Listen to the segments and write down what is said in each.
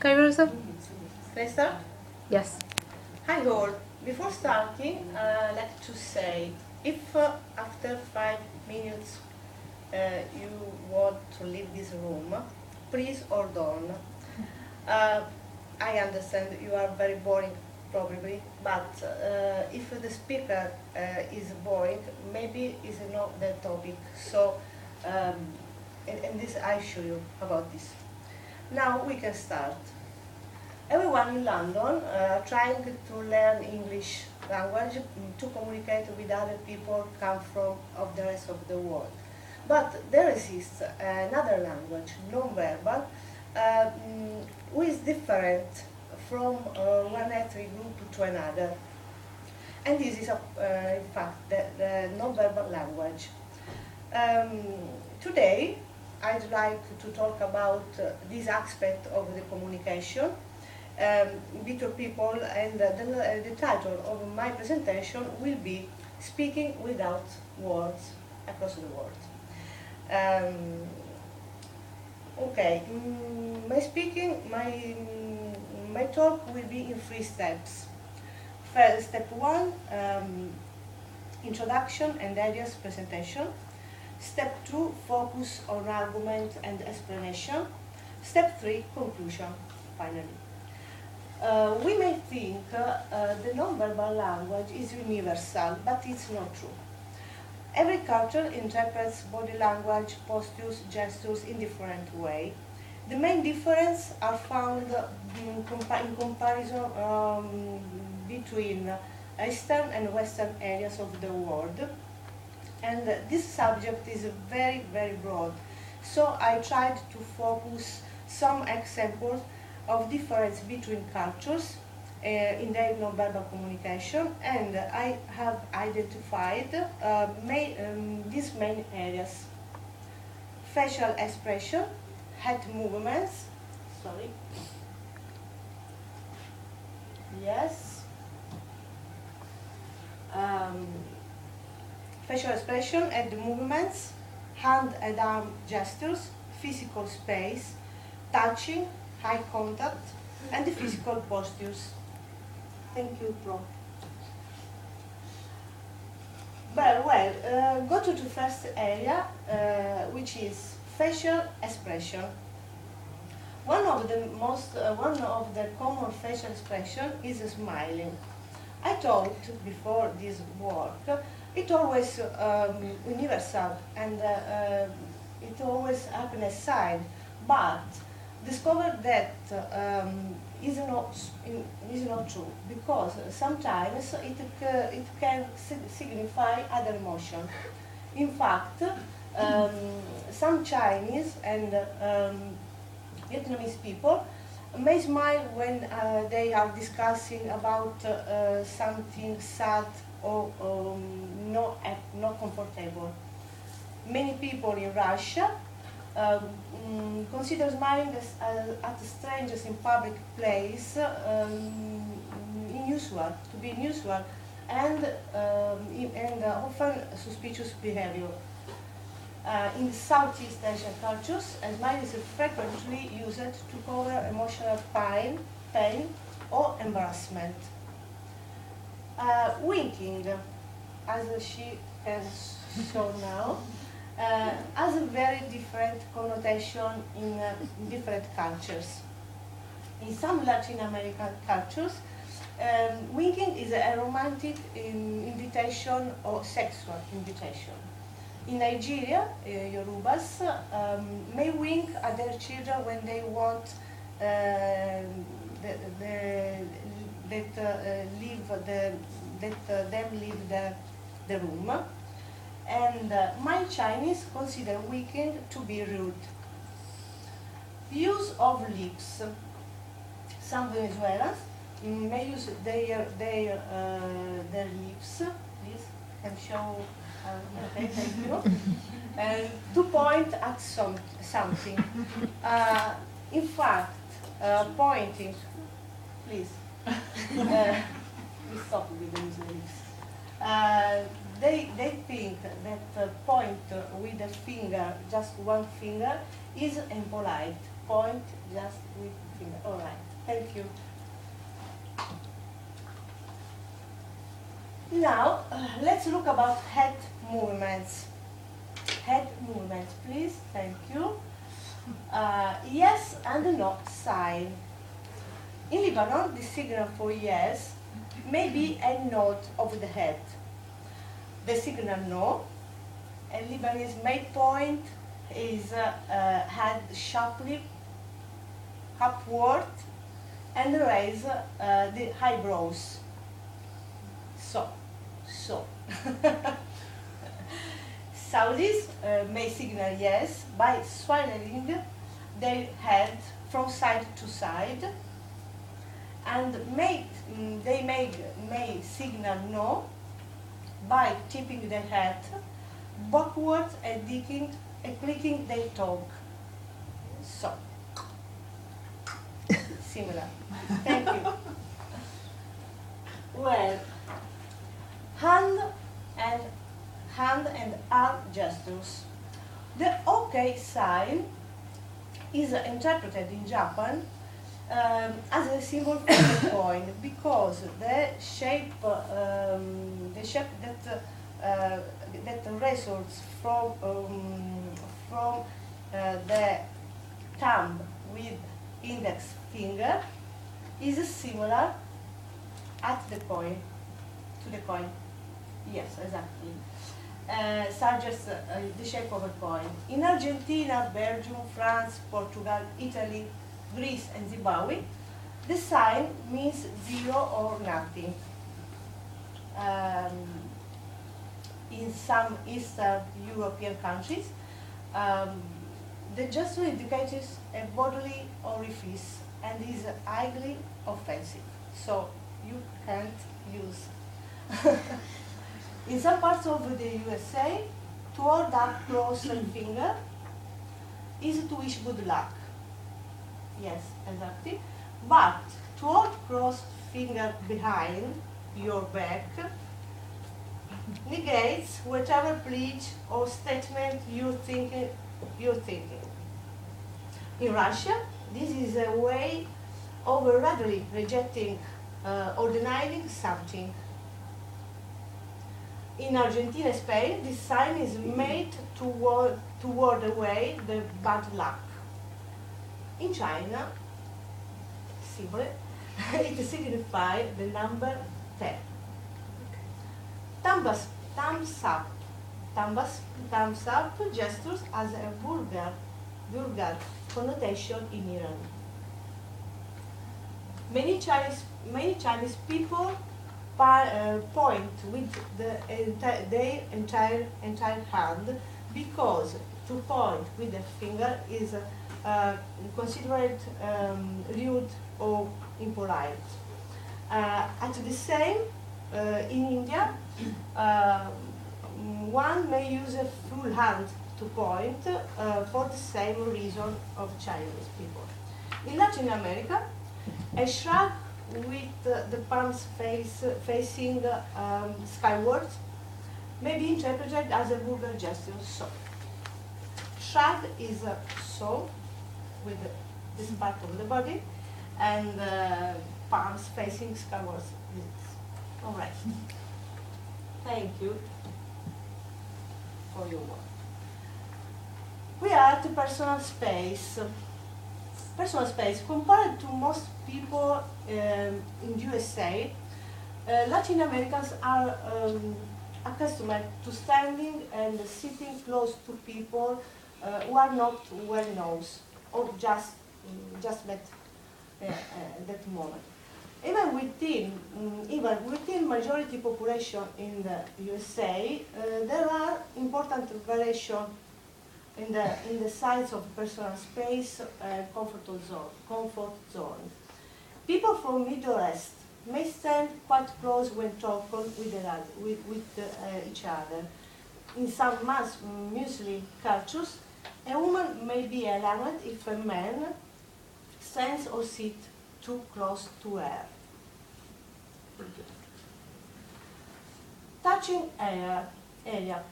Okay, Rosa? Can I start? Yes. Hi all. Before starting, I'd like to say, if after 5 minutes you want to leave this room, please hold on. Uh, I understand you are very boring probably, but if the speaker is boring, maybe it's not the topic. So, um, and this I show you about this. Now we can start. Everyone in London trying to learn English language to communicate with other people come from of the rest of the world. But there exists another language, non-verbal, who is different from one ethnic group to another. And this is, in fact, the non-verbal language. Um, Today, I'd like to talk about this aspect of the communication between people, and the title of my presentation will be Speaking Without Words Across the World. Um, okay, my talk will be in 3 steps. First, step 1, introduction and ideas presentation. Step 2, focus on argument and explanation. Step 3, conclusion, finally. We may think the non-verbal language is universal, but it's not true. Every culture interprets body language, postures, gestures in different way. The main differences are found in comparison between Eastern and Western areas of the world. And this subject is very, very broad. So I tried to focus some examples of difference between cultures in their non-verbal communication, and I have identified these main areas: facial expression, head movements, sorry, yes, facial expression, head movements, hand and arm gestures, physical space, touching, eye contact, and the physical postures. Thank you, Pro. Well, go to the first area, which is facial expression. One of the common facial expression is smiling. I thought before this work, it always universal, and it always happiness side, but discovered that is not true, because sometimes it can signify other emotion. In fact, some Chinese and Vietnamese people may smile when they are discussing about something sad or not comfortable. Many people in Russia consider smiling at strangers in public place unusual, to be unusual, and often suspicious behavior. In Southeast Asian cultures, a smile is frequently used to cover emotional pain or embarrassment. Winking, as she can show now, has a very different connotation in different cultures. In some Latin American cultures, winking is a romantic invitation or sexual invitation. In Nigeria, Yorubas may wink at their children when they want them leave the room. And my Chinese consider winking to be rude. Use of lips. Some Venezuelans may use their lips. Please, can show. Okay, thank you. To point at something. In fact, pointing. Please. We stop with the use of lips. they think that point with the finger, just one finger, is impolite. Point just with finger. All right. Thank you. Now, let's look about head movements. Head movements, please. Thank you. Yes and no sign. In Lebanon, the signal for yes may be a nod of the head. The signal no, a Lebanese made point is head sharply upward and raise the eyebrows. So. Saudis may signal yes by swirling their head from side to side, and they may signal no by tipping their head backwards and clicking their tongue. So, similar. Thank you. Well, hand and arm gestures. The OK sign is interpreted in Japan as a symbol for the point, because the shape that results from the thumb with index finger is similar at the coin to the coin. Yes, exactly. Suggests the shape of a coin. In Argentina, Belgium, France, Portugal, Italy, Greece, and Zimbabwe, the sign means zero or nothing. In some Eastern European countries, the gesture indicates a bodily orifice and is highly offensive, so you can't use. In some parts of the USA, to hold up crossed finger is to wish good luck. Yes, exactly. But to hold crossed finger behind your back negates whatever pledge or statement you're thinking. In Russia, this is a way of readily rejecting or denying something. In Argentina, Spain, this sign is made to ward away the bad luck. In China, simply, it signifies the number 10. Thumbs up gestures as a vulgar connotation in Iran. Many Chinese people point with their entire hand, because to point with the finger is considered rude or impolite. At the same, in India, one may use a full hand to point for the same reason of Chinese people. In Latin America, a shrug with the palms facing skywards may be interpreted as a vulgar gesture. So, shrug is so, with this part of the body, and palms facing skywards. All right. Thank you for your work. We are at personal space. Personal space, compared to most people in USA, Latin Americans are accustomed to standing and sitting close to people who are not well known or just met that moment. Even within majority population in the USA, there are important variations in the size of personal space and comfort zone. People from Middle East may stand quite close when talking with each other. In some Muslim cultures, a woman may be alarmed if a man stands or sits too close to her. Touching air. area.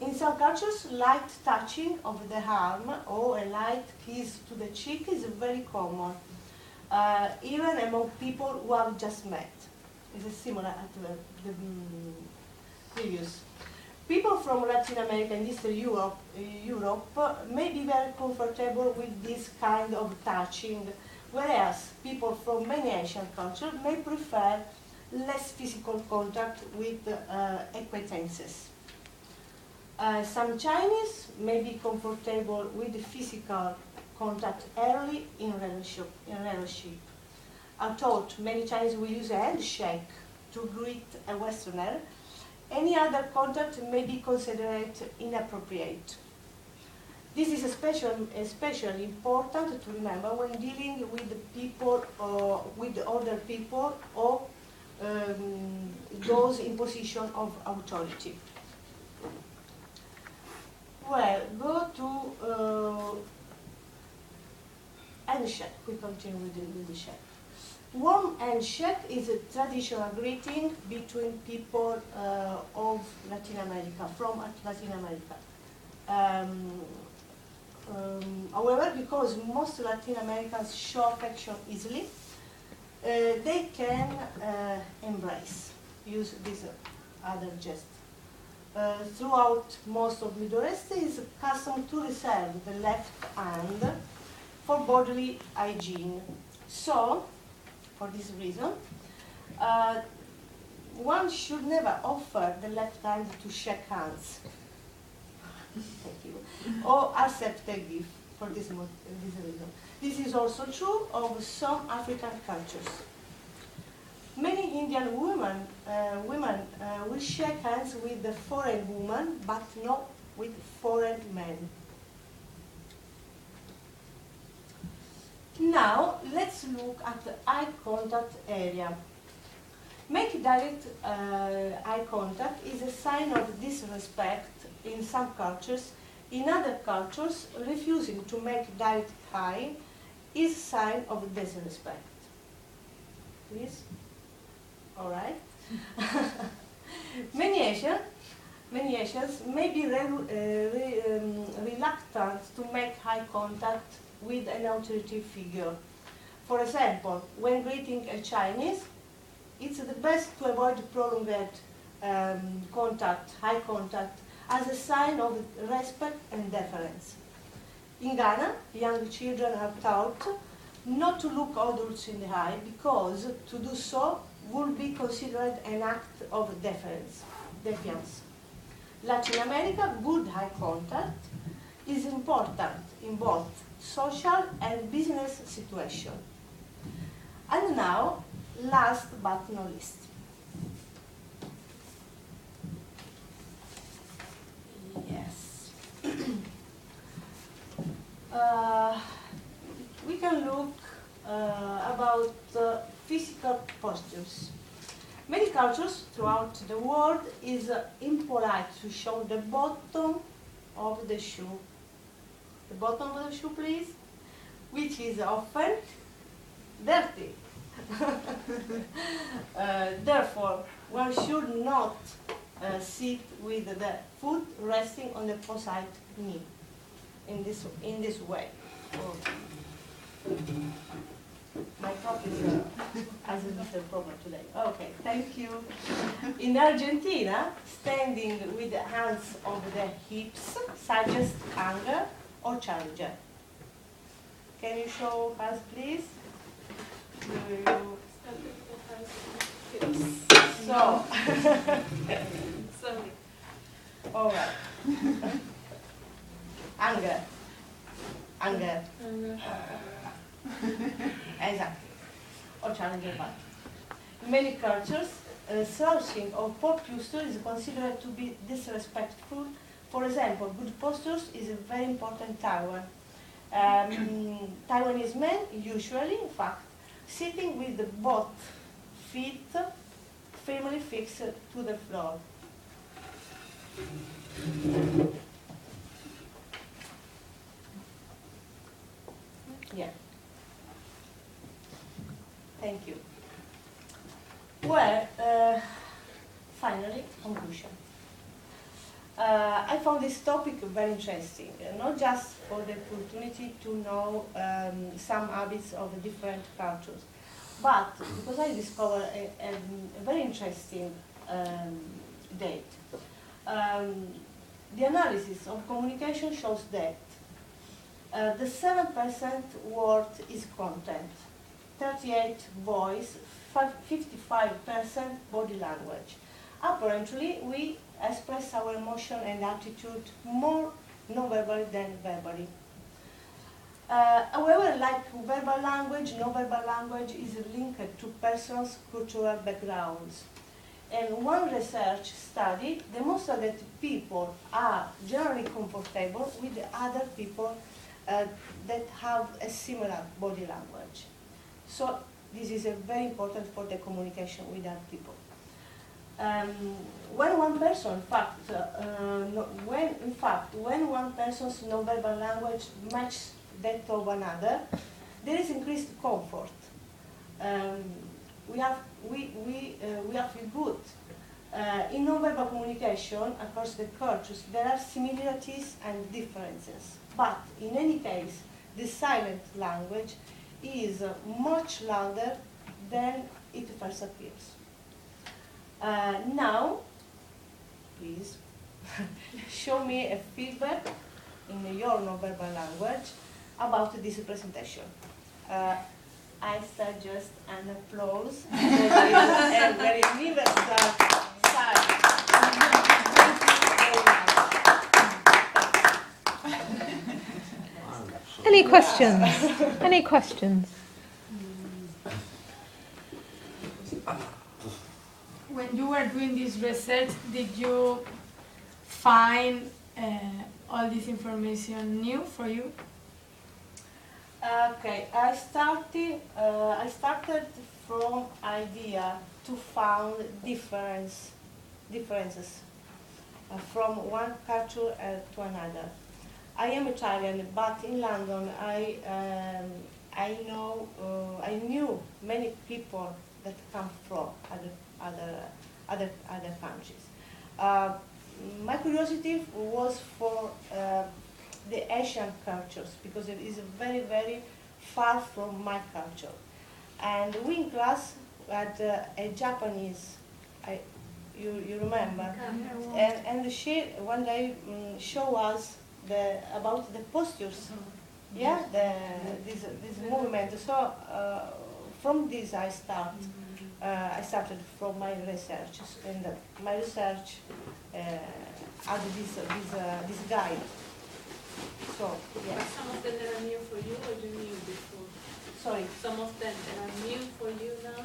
In some cultures, light touching of the arm or a light kiss to the cheek is very common, even among people who have just met. It's similar to the previous. People from Latin America and Eastern Europe may be very comfortable with this kind of touching, whereas people from many Asian cultures may prefer less physical contact with acquaintances. Some Chinese may be comfortable with the physical contact early in relationship. I thought many Chinese will use a handshake to greet a Westerner. Any other contact may be considered inappropriate. This is especially important to remember when dealing with people or with other people or those in position of authority. Well, go to handshake. We continue with the shake. Warm handshake is a traditional greeting between people of Latin America, from Latin America. However, because most Latin Americans show affection easily, they can embrace, use this other gesture. Throughout most of Middle East, it is custom to reserve the left hand for bodily hygiene. So, for this reason, one should never offer the left hand to shake hands. Thank you. Or accept a gift for this reason. This is also true of some African cultures. Many Indian women will shake hands with the foreign woman, but not with foreign men. Now, let's look at the eye contact area. Make direct eye contact is a sign of disrespect in some cultures. In other cultures, refusing to make direct eye is a sign of disrespect. Please? All right. Many Asians may be reluctant to make eye contact with an authoritative figure. For example, when greeting a Chinese, it's the best to avoid prolonged eye contact, as a sign of respect and deference. In Ghana, young children are taught not to look adults in the eye because to do so would be considered an act of defiance. Latin America, good eye contact is important in both social and business situations. And now, last but not least. Yes. We can look about physical postures. Many cultures throughout the world is impolite to show the bottom of the shoe. The bottom of the shoe, please, which is often dirty. Therefore, one should not sit with the foot resting on the opposite knee in this way. Oh. My cup has a little problem today. Okay, thank you. In Argentina, standing with the hands over the hips suggests anger or challenge. Can you show us, please? So, sorry. All right. Anger. Exactly. Or challenging part. In many cultures, slouching or poor posture is considered to be disrespectful. For example, good postures is a very important Taiwan. Taiwanese men usually, in fact, sitting with both feet firmly fixed to the floor. Yeah. Thank you. Well, finally, conclusion. I found this topic very interesting, not just for the opportunity to know some habits of different cultures, but because I discovered a very interesting date. The analysis of communication shows that the 7% word is content, 38% voice, 55% body language. Apparently, we express our emotion and attitude more non-verbally than verbally. However, like verbal language, non-verbal language is linked to persons' cultural backgrounds. And one research study demonstrated that people are generally comfortable with other people that have a similar body language. So this is very important for the communication with other people. When one person, when one person's non-verbal language matches that of another, there is increased comfort. We feel good. In non-verbal communication across the cultures, there are similarities and differences. But in any case, the silent language is much louder than it first appears. Now, please, show me a feedback in your non-verbal language about this presentation. I suggest an applause for this very universal sign. Any questions? Any questions? When you were doing this research, did you find all this information new for you? Okay, I started from idea to found differences from one culture to another. I am Italian, but in London I knew many people that come from other countries. My curiosity was for the Asian cultures because it is very, very far from my culture. And we in class had a Japanese, you remember, and she one day showed us about the postures, yeah, this movement. So from this I started from my research, and my research had this guide. So, yes. But some of them that are new for you, or you knew before? Sorry. Some of them that are new for you now?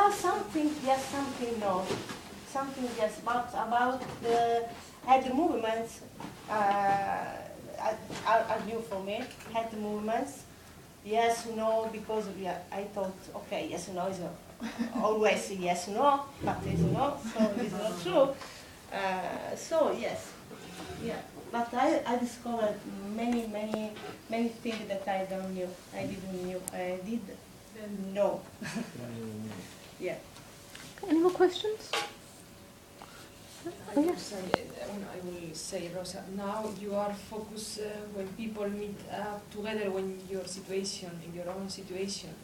Or? Something yes, something no. Something yes, but about the movements are new for me. Head movements, yes, no, because I thought, okay, yes, no is always yes, no, but it's no, so it's not true. So yes, yeah. But I discovered many things that I don't knew. I didn't know. Yeah. Any more questions? Oh, yes. Sorry, I will say, Rosa, now you are focused when people meet up together when your situation, in your own situation.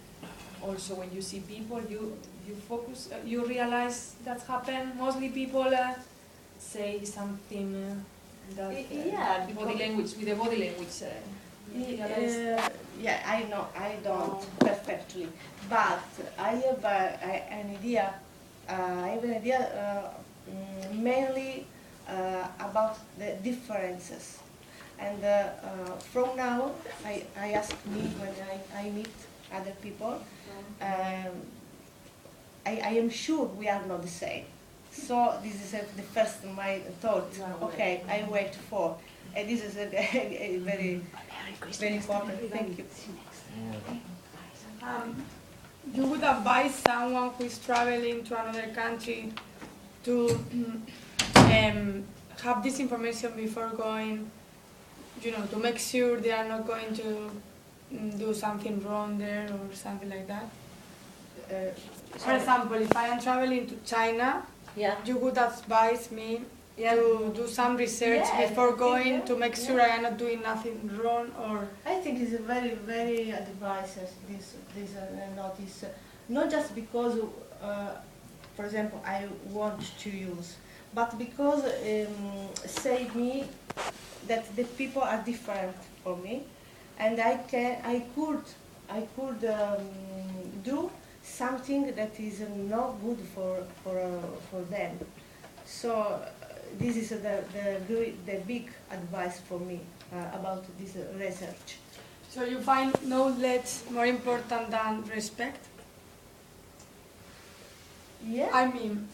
Also, when you see people, you focus, you realize that happen. Mostly people say something that yeah, body language, with the body language. Yeah, I know, I don't perfectly, but I have an idea. Mainly about the differences, and from now I ask me when I meet other people, I am sure we are not the same. So this is the first my thought. Okay, I wait for, and this is a very important. Thank you. You would advise someone who is traveling to another country to have this information before going, to make sure they are not going to do something wrong there or something like that? For example, if I am traveling to China, Yeah. you would advise me Yeah, to do some research Yeah, before going yeah, to make sure I am not doing nothing wrong or. I think it's a very advice this notice, not just because, for example, I want to use, but because say me that the people are different for me, and I could do something that is not good for them. So this is the big advice for me about this research. So you find knowledge more important than respect? Yeah. I mean,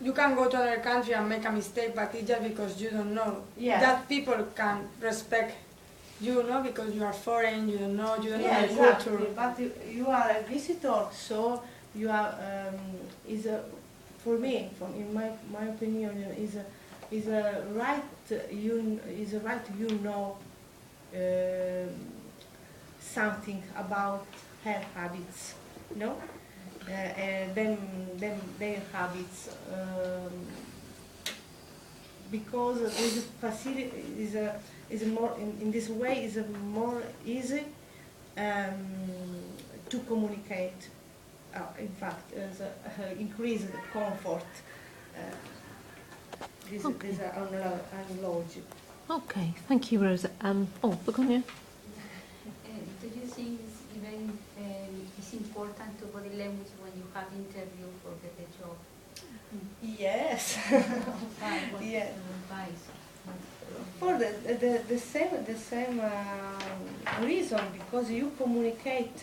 you can go to another country and make a mistake, but it's just because you don't know. Yeah. That people can respect you, no? Because you are foreign, you don't know the Exactly. culture. But you are a visitor, so you are is a for me, in my opinion, is a right you know something about her habits, no? And then their habits, because this facility is more in this way is a more easy to communicate. In fact, increase the comfort. This Okay. is an logic. Okay, thank you, Rosa. Begonia. Do you think it's important to body language when you have interview for get a job? Yes. What's Yeah. your advice? For the same reason, because you communicate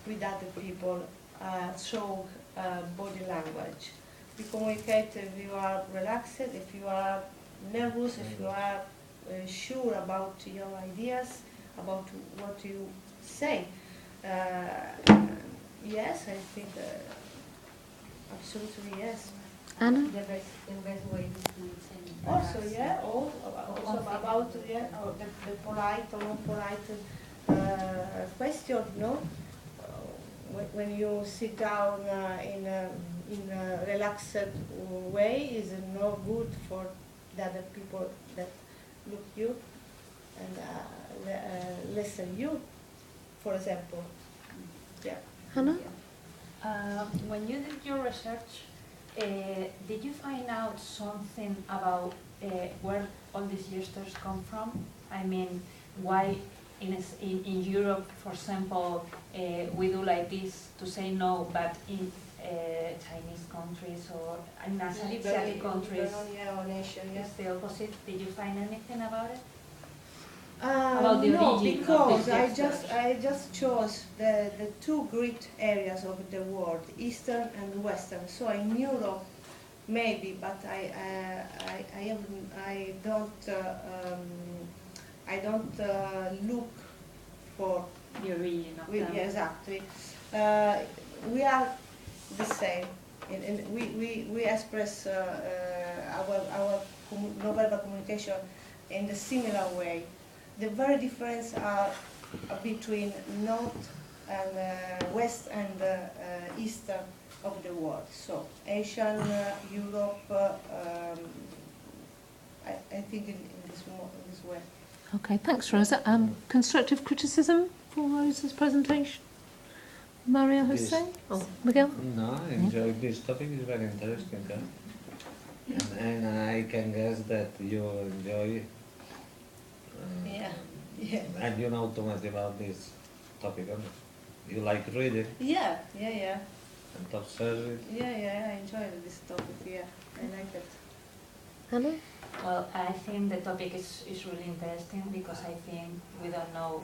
with other people through body language. You communicate if you are relaxed, if you are nervous, if you are sure about your ideas, about what you say. Yes, I think absolutely yes. Anna? The best way to send Also, yeah, also about the polite or non polite question, no? When you sit down in a relaxed way, is no good for the other people that look you and listen you, for example. Yeah. Hannah? When you did your research, did you find out something about where all these youngsters come from? I mean, why in Europe, for example, we do like this to say no, but in Chinese countries or in Asiatic countries, it's the opposite. Did you find anything about it? About the No, origin of because these youngsters? I just chose the two great areas of the world, Eastern and Western. So in Europe, maybe, but I don't look for The origin of them. yeah, exactly. We are the same, and we express our non-verbal communication in the similar way. The very difference are between North and West and Eastern of the world. So Asian, Europe, I think in this way. Okay, thanks, Rosa. Constructive criticism for Rosa's presentation? Maria Hussein? Oh, Miguel? No, I enjoy this topic, it's very interesting. And I can guess that you enjoy Yeah. and you know too much about this topic. You like reading Yeah. and observe it. Yeah, I enjoy this topic, yeah. I like it. Hannah? Well, I think the topic is really interesting because I think we don't know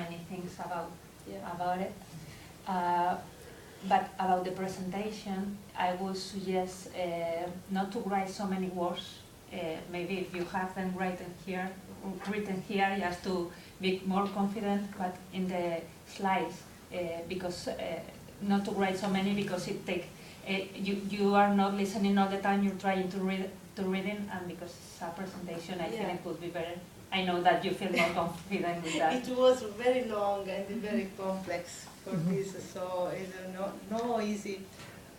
many things about it. But about the presentation, I would suggest not to write so many words. Maybe if you have them written here, just to be more confident, but in the slides, because not to write so many because it takes. You are not listening all the time. You're trying to read and because it's a presentation, I think it would be better. I know that you feel more confident with that. It was very long and very complex for this, so it's not easy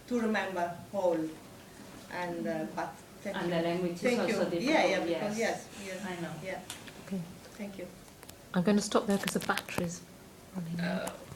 to remember all. And but Thank and you. the language is Thank also you. difficult. Yeah, yeah, because yes, I know. yeah. Okay. Thank you. I'm going to stop there because the battery's running out. Oh.